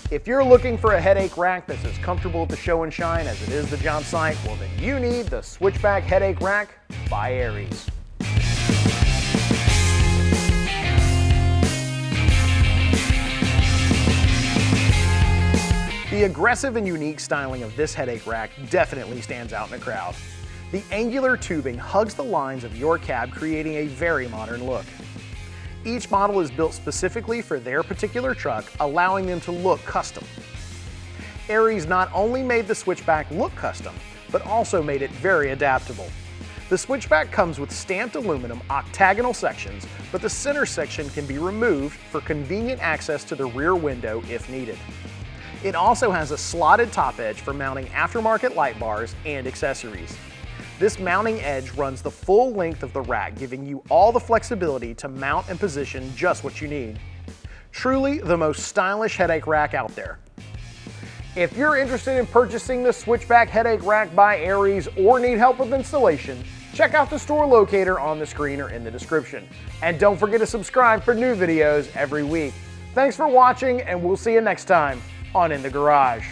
If you're looking for a headache rack that's as comfortable at the show and shine as it is the job site, well then you need the Switchback Headache Rack by Aries. The aggressive and unique styling of this headache rack definitely stands out in the crowd. The angular tubing hugs the lines of your cab, creating a very modern look. Each model is built specifically for their particular truck, allowing them to look custom. Aries not only made the Switchback look custom, but also made it very adaptable. The Switchback comes with stamped aluminum octagonal sections, but the center section can be removed for convenient access to the rear window if needed. It also has a slotted top edge for mounting aftermarket light bars and accessories. This mounting edge runs the full length of the rack, giving you all the flexibility to mount and position just what you need. Truly the most stylish headache rack out there. If you're interested in purchasing the Switchback Headache Rack by Aries or need help with installation, check out the store locator on the screen or in the description. And don't forget to subscribe for new videos every week. Thanks for watching, and we'll see you next time on In the Garage.